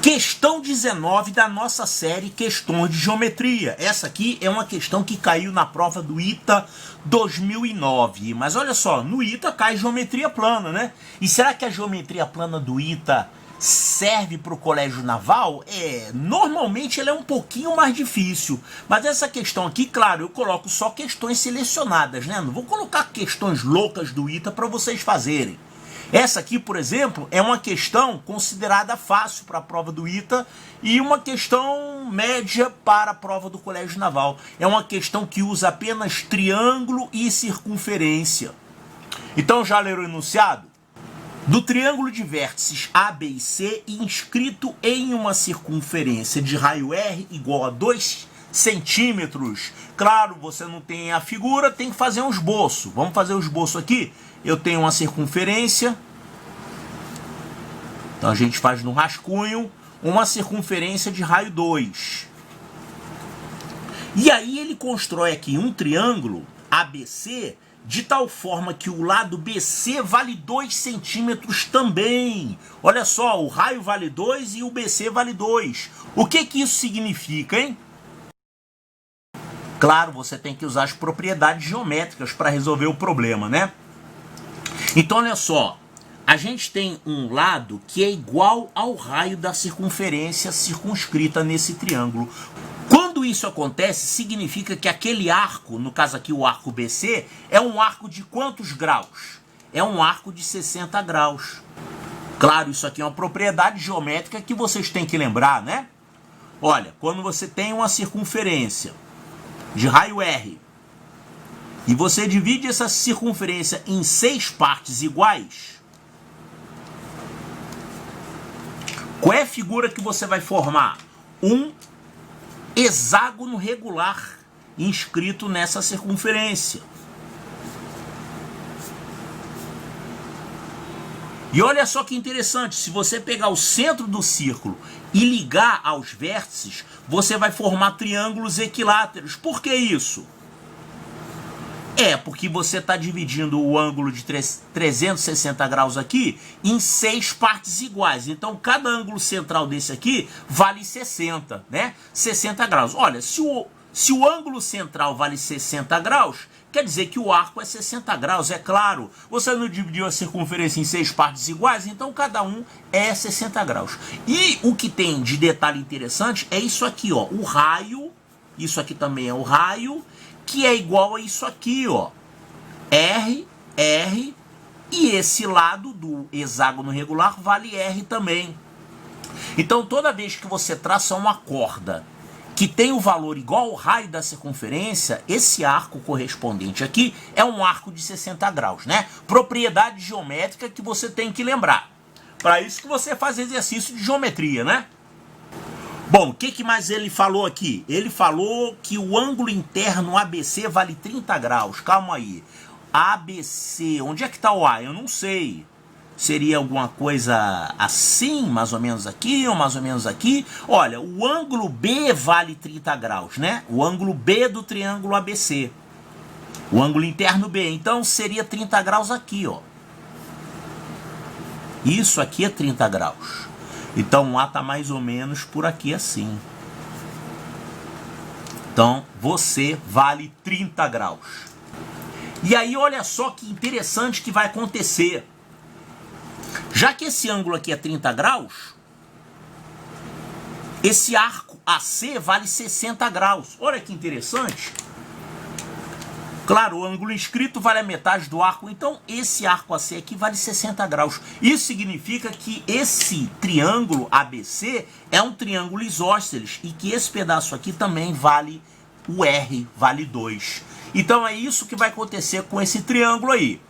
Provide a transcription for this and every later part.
Questão 19 da nossa série Questões de Geometria. Essa aqui é uma questão que caiu na prova do ITA 2009. Mas olha só, no ITA cai geometria plana, né? E será que a geometria plana do ITA serve para o Colégio Naval? Normalmente ela é um pouquinho mais difícil. Mas essa questão aqui, claro, eu coloco só questões selecionadas, né? Não vou colocar questões loucas do ITA para vocês fazerem. Essa aqui, por exemplo, é uma questão considerada fácil para a prova do ITA e uma questão média para a prova do Colégio Naval. É uma questão que usa apenas triângulo e circunferência. Então, já leram o enunciado? Do triângulo de vértices A, B e C, inscrito em uma circunferência de raio R igual a 2 centímetros. Claro, você não tem a figura, tem que fazer um esboço. Vamos fazer o esboço aqui? Eu tenho uma circunferência, então a gente faz no rascunho, uma circunferência de raio 2. E aí ele constrói aqui um triângulo ABC, de tal forma que o lado BC vale 2 centímetros também. Olha só, o raio vale 2 e o BC vale 2. O que isso significa, hein? Claro, você tem que usar as propriedades geométricas para resolver o problema, né? Então, olha só, a gente tem um lado que é igual ao raio da circunferência circunscrita nesse triângulo. Quando isso acontece, significa que aquele arco, no caso aqui o arco BC, é um arco de quantos graus? É um arco de 60 graus. Claro, isso aqui é uma propriedade geométrica que vocês têm que lembrar, né? Olha, quando você tem uma circunferência de raio R, e você divide essa circunferência em 6 partes iguais, qual é a figura que você vai formar? Um hexágono regular inscrito nessa circunferência. E olha só que interessante, se você pegar o centro do círculo e ligar aos vértices, você vai formar triângulos equiláteros. Por que isso? Porque você está dividindo o ângulo de 360 graus aqui em 6 partes iguais. Então, cada ângulo central desse aqui vale 60, né? 60 graus. Olha, se o ângulo central vale 60 graus, quer dizer que o arco é 60 graus, é claro. Você não dividiu a circunferência em 6 partes iguais, então cada um é 60 graus. E o que tem de detalhe interessante é isso aqui, ó, o raio, isso aqui também é o raio, que é igual a isso aqui, ó, R, R, e esse lado do hexágono regular vale R também. Então, toda vez que você traça uma corda que tem o valor igual ao raio da circunferência, esse arco correspondente aqui é um arco de 60 graus, né? Propriedade geométrica que você tem que lembrar. Para isso que você faz exercício de geometria, né? Bom, o que mais ele falou aqui? Ele falou que o ângulo interno ABC vale 30 graus. Calma aí. ABC, onde é que está o A? Eu não sei. Seria alguma coisa assim, mais ou menos aqui, ou mais ou menos aqui? Olha, o ângulo B vale 30 graus, né? O ângulo B do triângulo ABC. O ângulo interno B. Então, seria 30 graus aqui, ó. Isso aqui é 30 graus. Então, o A está mais ou menos por aqui assim. Então, você vale 30 graus. E aí, olha só que interessante que vai acontecer. Já que esse ângulo aqui é 30 graus, esse arco AC vale 60 graus. Olha que interessante. Claro, o ângulo inscrito vale a metade do arco, então esse arco AC aqui vale 60 graus. Isso significa que esse triângulo ABC é um triângulo isósceles e que esse pedaço aqui também vale o R, vale 2. Então é isso que vai acontecer com esse triângulo aí.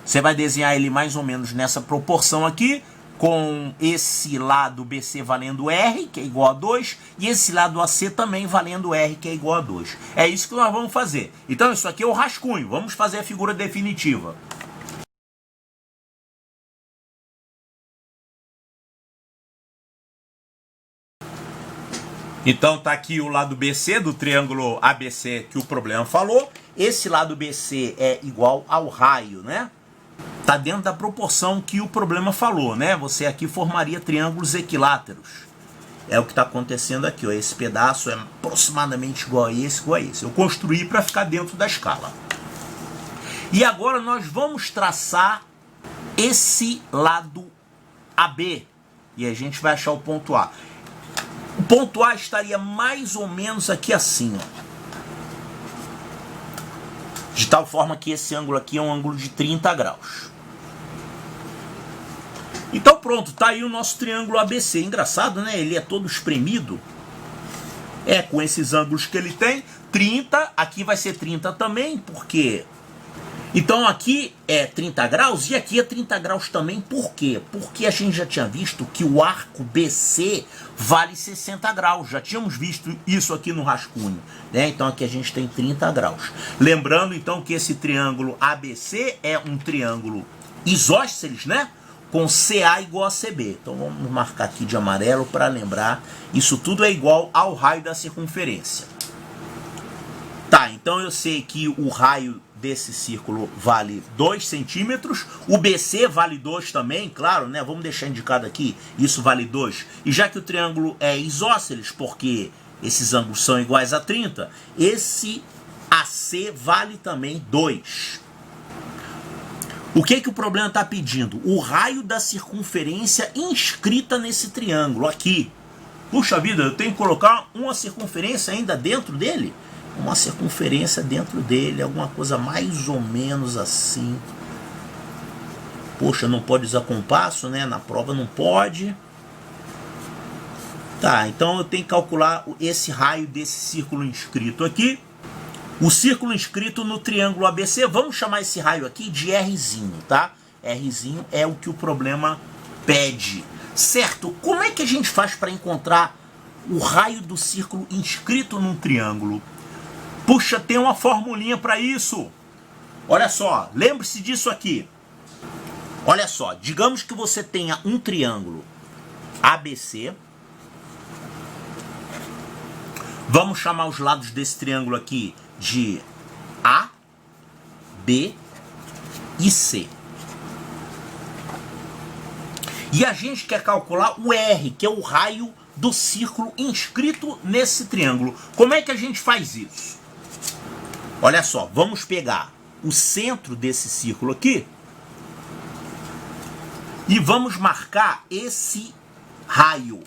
Você vai desenhar ele mais ou menos nessa proporção aqui, com esse lado BC valendo R, que é igual a 2, e esse lado AC também valendo R, que é igual a 2. É isso que nós vamos fazer. Então isso aqui é o rascunho. Vamos fazer a figura definitiva. Então tá aqui o lado BC do triângulo ABC que o problema falou. Esse lado BC é igual ao raio, né? Tá dentro da proporção que o problema falou, né? Você aqui formaria triângulos equiláteros. É o que está acontecendo aqui, ó. Esse pedaço é aproximadamente igual a esse, igual a esse. Eu construí para ficar dentro da escala. E agora nós vamos traçar esse lado AB. E a gente vai achar o ponto A. O ponto A estaria mais ou menos aqui assim, ó. De tal forma que esse ângulo aqui é um ângulo de 30 graus. Então pronto, tá aí o nosso triângulo ABC. Engraçado, né? Ele é todo espremido. É, com esses ângulos que ele tem. 30, aqui vai ser 30 também, porque... Então aqui é 30 graus e aqui é 30 graus também. Por quê? Porque a gente já tinha visto que o arco BC vale 60 graus. Já tínhamos visto isso aqui no rascunho, né? Então aqui a gente tem 30 graus. Lembrando então que esse triângulo ABC é um triângulo isósceles, né? Com CA igual a CB. Então vamos marcar aqui de amarelo para lembrar. Isso tudo é igual ao raio da circunferência. Tá, então eu sei que o raio desse círculo vale 2 centímetros. O BC vale 2 também, claro, né? Vamos deixar indicado aqui, isso vale 2. E já que o triângulo é isósceles, porque esses ângulos são iguais a 30, esse AC vale também 2. O que o problema está pedindo? O raio da circunferência inscrita nesse triângulo aqui. Puxa vida, eu tenho que colocar uma circunferência ainda dentro dele? Uma circunferência dentro dele, alguma coisa mais ou menos assim. Poxa, não pode usar compasso, né? Na prova não pode. Tá, então eu tenho que calcular esse raio desse círculo inscrito aqui. O círculo inscrito no triângulo ABC, vamos chamar esse raio aqui de Rzinho, tá? Rzinho é o que o problema pede. Certo? Como é que a gente faz para encontrar o raio do círculo inscrito num triângulo? Puxa, tem uma formulinha para isso. Olha só, lembre-se disso aqui. Olha só, digamos que você tenha um triângulo ABC. Vamos chamar os lados desse triângulo aqui de A, B e C. E a gente quer calcular o R, que é o raio do círculo inscrito nesse triângulo. Como é que a gente faz isso? Olha só, vamos pegar o centro desse círculo aqui e vamos marcar esse raio.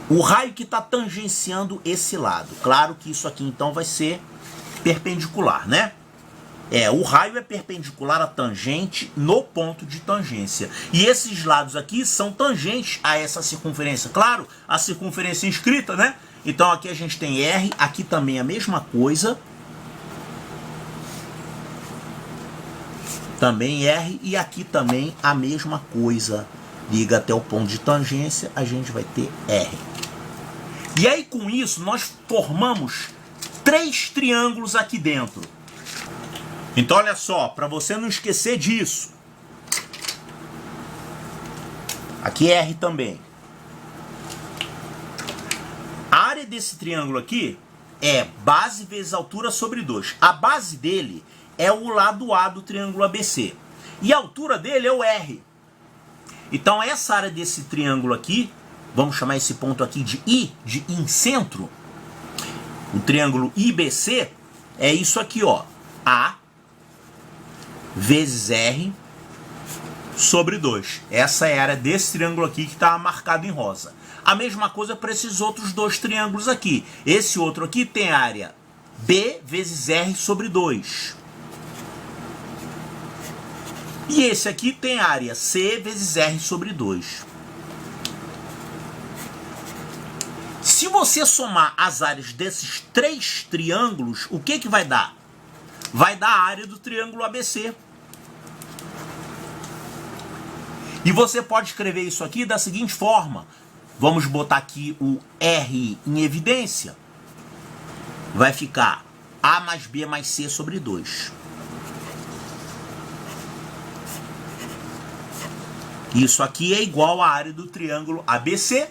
O raio que está tangenciando esse lado. Claro que isso aqui então vai ser perpendicular, né? O raio é perpendicular à tangente no ponto de tangência. E esses lados aqui são tangentes a essa circunferência. Claro, a circunferência inscrita, né? Então aqui a gente tem R, aqui também a mesma coisa. Também R e aqui também a mesma coisa. Liga até o ponto de tangência, a gente vai ter R. E aí com isso nós formamos 3 triângulos aqui dentro. Então olha só, para você não esquecer disso. Aqui é R também. A área desse triângulo aqui é base vezes altura sobre 2. A base dele é o lado A do triângulo ABC. E a altura dele é o R. Então essa área desse triângulo aqui, vamos chamar esse ponto aqui de I, de incentro. O triângulo IBC é isso aqui, ó. A vezes R sobre 2. Essa é a área desse triângulo aqui que está marcado em rosa. A mesma coisa para esses outros 2 triângulos aqui. Esse outro aqui tem área B vezes R sobre 2. E esse aqui tem área C vezes R sobre 2. Se você somar as áreas desses 3 triângulos, o que vai dar? Vai dar a área do triângulo ABC. E você pode escrever isso aqui da seguinte forma. Vamos botar aqui o R em evidência. Vai ficar A mais B mais C sobre 2. Isso aqui é igual à área do triângulo ABC.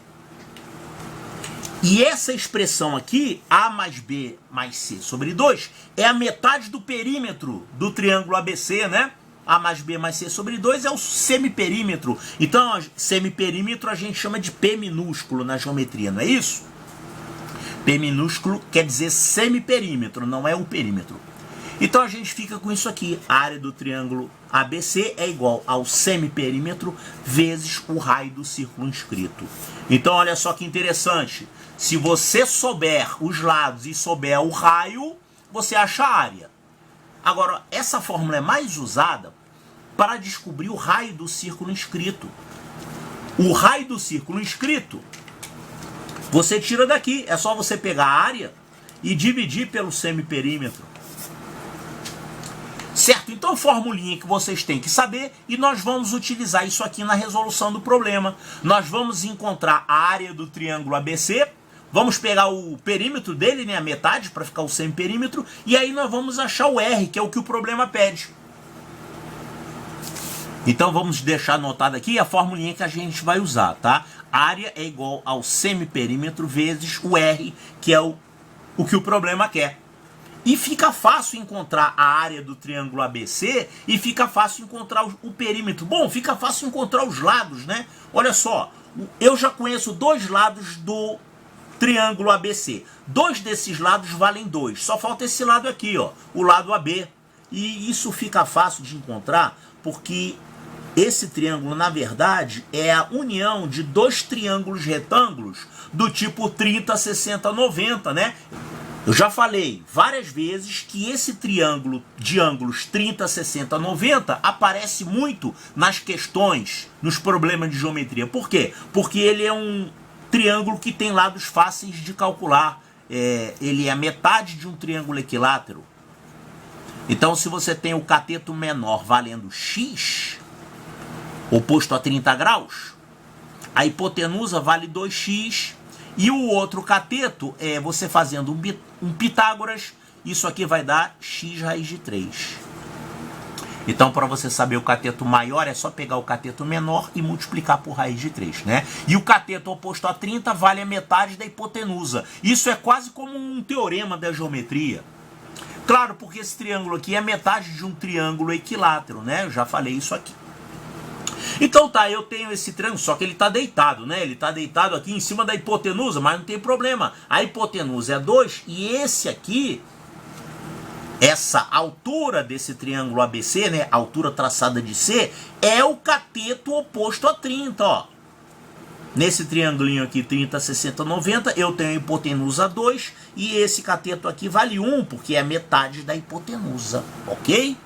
E essa expressão aqui, A mais B mais C sobre 2, é a metade do perímetro do triângulo ABC, né? A mais B mais C sobre 2 é o semiperímetro. Então, semiperímetro a gente chama de P minúsculo na geometria, não é isso? P minúsculo quer dizer semiperímetro, não é o perímetro. Então a gente fica com isso aqui. A área do triângulo ABC é igual ao semiperímetro vezes o raio do círculo inscrito. Então olha só que interessante. Se você souber os lados e souber o raio, você acha a área. Agora, essa fórmula é mais usada para descobrir o raio do círculo inscrito. O raio do círculo inscrito, você tira daqui. É só você pegar a área e dividir pelo semiperímetro. Certo? Então, formulinha que vocês têm que saber, e nós vamos utilizar isso aqui na resolução do problema. Nós vamos encontrar a área do triângulo ABC, vamos pegar o perímetro dele, né, a metade, para ficar o semiperímetro, e aí nós vamos achar o R, que é o que o problema pede. Então vamos deixar anotado aqui a formulinha que a gente vai usar, tá? Área é igual ao semiperímetro vezes o R, que é o que o problema quer. E fica fácil encontrar a área do triângulo ABC e fica fácil encontrar o perímetro. Bom, fica fácil encontrar os lados, né? Olha só, eu já conheço dois lados do triângulo ABC. Dois desses lados valem 2. Só falta esse lado aqui, ó, o lado AB. E isso fica fácil de encontrar porque esse triângulo, na verdade, é a união de dois triângulos retângulos do tipo 30, 60, 90, né? Eu já falei várias vezes que esse triângulo de ângulos 30, 60, 90 aparece muito nas questões, nos problemas de geometria. Por quê? Porque ele é um triângulo que tem lados fáceis de calcular. Ele é a metade de um triângulo equilátero. Então, se você tem o cateto menor valendo x, oposto a 30 graus, a hipotenusa vale 2x, e o outro cateto, você fazendo um Pitágoras, isso aqui vai dar x raiz de 3. Então, para você saber o cateto maior, é só pegar o cateto menor e multiplicar por raiz de 3, né? E o cateto oposto a 30 vale a metade da hipotenusa. Isso é quase como um teorema da geometria. Claro, porque esse triângulo aqui é metade de um triângulo equilátero, né? Eu já falei isso aqui. Então tá, eu tenho esse triângulo, só que ele está deitado, né? Ele está deitado aqui em cima da hipotenusa, mas não tem problema. A hipotenusa é 2 e esse aqui, essa altura desse triângulo ABC, né? A altura traçada de C, é o cateto oposto a 30, ó. Nesse triangulinho aqui, 30, 60, 90, eu tenho a hipotenusa 2 e esse cateto aqui vale 1, porque é metade da hipotenusa, ok?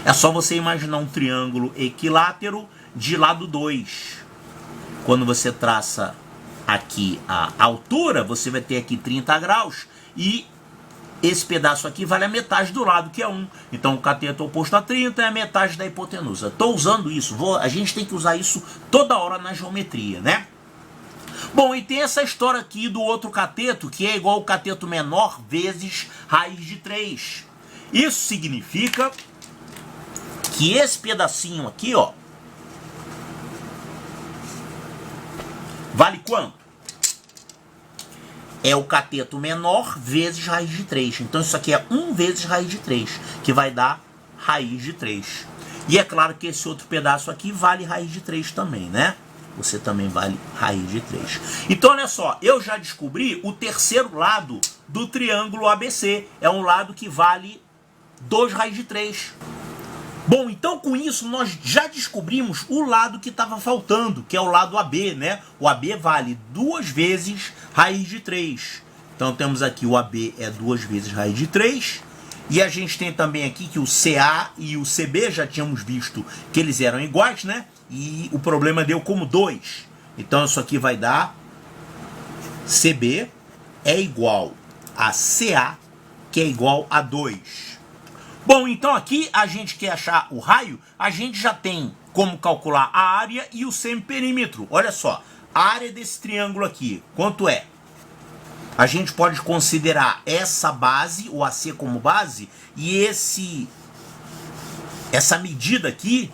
É só você imaginar um triângulo equilátero de lado 2. Quando você traça aqui a altura, você vai ter aqui 30 graus e esse pedaço aqui vale a metade do lado, que é 1. Então o cateto oposto a 30 é a metade da hipotenusa. Estou usando isso, a gente tem que usar isso toda hora na geometria, né? Bom, e tem essa história aqui do outro cateto, que é igual ao cateto menor vezes raiz de 3. Isso significa que esse pedacinho aqui, ó, vale quanto? É o cateto menor vezes raiz de 3. Então isso aqui é 1 vezes raiz de 3, que vai dar raiz de 3. E é claro que esse outro pedaço aqui vale raiz de 3 também, né? Você também vale raiz de 3. Então olha só, eu já descobri o terceiro lado do triângulo ABC. É um lado que vale 2 raiz de 3. Bom, então com isso nós já descobrimos o lado que estava faltando, que é o lado AB, né? O AB vale 2 vezes raiz de 3. Então temos aqui o AB é 2 vezes raiz de 3. E a gente tem também aqui que o CA e o CB, já tínhamos visto que eles eram iguais, né? E o problema deu como 2. Então isso aqui vai dar CB é igual a CA, que é igual a 2. Bom, então aqui a gente quer achar o raio, a gente já tem como calcular a área e o semiperímetro. Olha só, a área desse triângulo aqui, quanto é? A gente pode considerar essa base, o AC como base, e essa medida aqui,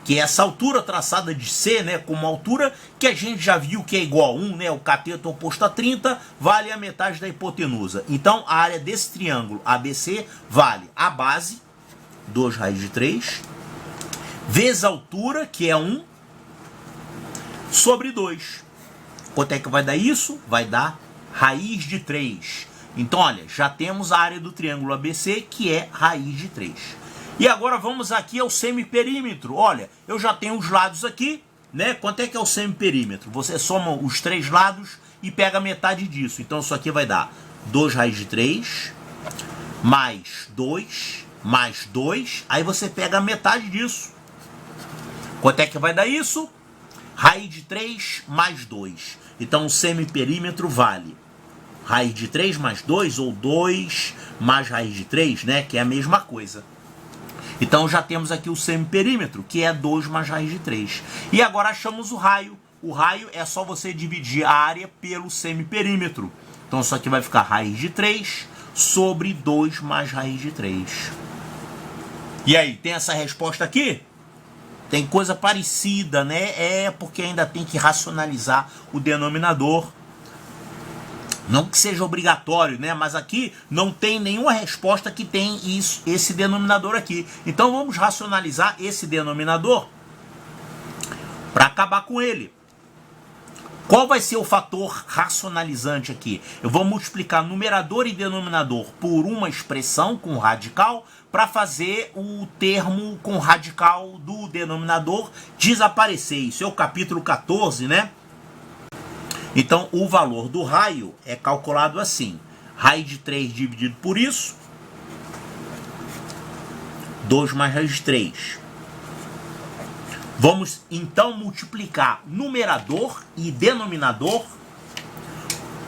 que é essa altura traçada de C, né, como altura, que a gente já viu que é igual a 1, né, o cateto oposto a 30, vale a metade da hipotenusa. Então, a área desse triângulo ABC vale a base 2 raiz de 3, vezes a altura, que é 1, sobre 2. Quanto é que vai dar isso? Vai dar raiz de 3. Então, olha, já temos a área do triângulo ABC, que é raiz de 3. E agora vamos aqui ao semiperímetro. Olha, eu já tenho os lados aqui, né? Quanto é que é o semiperímetro? Você soma os 3 lados e pega metade disso. Então, isso aqui vai dar 2 raiz de 3, mais 2, mais 2. Aí você pega a metade disso. Quanto é que vai dar isso? Raiz de 3 mais 2. Então, o semiperímetro vale raiz de 3 mais 2, ou 2 mais raiz de 3, né? Que é a mesma coisa. Então, já temos aqui o semiperímetro, que é 2 mais raiz de 3. E agora achamos o raio. O raio é só você dividir a área pelo semiperímetro. Então, isso aqui vai ficar raiz de 3 sobre 2 mais raiz de 3. E aí, tem essa resposta aqui? Tem coisa parecida, né? É porque ainda tem que racionalizar o denominador. Não que seja obrigatório, né? Mas aqui não tem nenhuma resposta que tem isso, esse denominador aqui. Então vamos racionalizar esse denominador para acabar com ele. Qual vai ser o fator racionalizante aqui? Eu vou multiplicar numerador e denominador por uma expressão com radical para fazer o termo com radical do denominador desaparecer. Isso é o capítulo 14, né? Então, o valor do raio é calculado assim. Raiz de 3 dividido por isso. 2 mais raiz de 3. Vamos, então, multiplicar numerador e denominador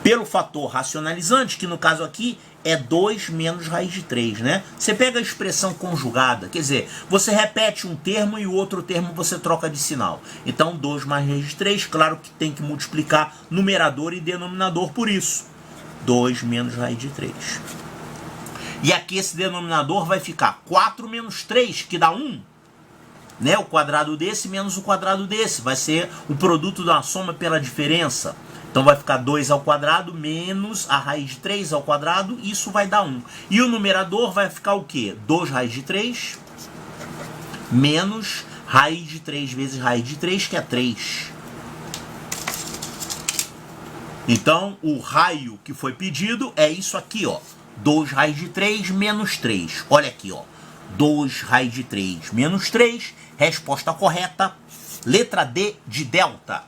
pelo fator racionalizante, que no caso aqui é 2 menos raiz de 3, né? Você pega a expressão conjugada, quer dizer, você repete um termo e o outro termo você troca de sinal. Então, 2 mais raiz de 3, claro que tem que multiplicar numerador e denominador por isso. 2 menos raiz de 3. E aqui esse denominador vai ficar 4 menos 3, que dá 1. Né? O quadrado desse menos o quadrado desse. Vai ser o produto da soma pela diferença. Então vai ficar 2 ao quadrado menos a raiz de 3 ao quadrado, isso vai dar 1. E o numerador vai ficar o quê? 2 raiz de 3 menos raiz de 3 vezes raiz de 3, que é 3. Então o raio que foi pedido é isso aqui, ó. 2 raiz de 3 menos 3. Olha aqui, ó. 2 raiz de 3 menos 3. Resposta correta, letra D de delta.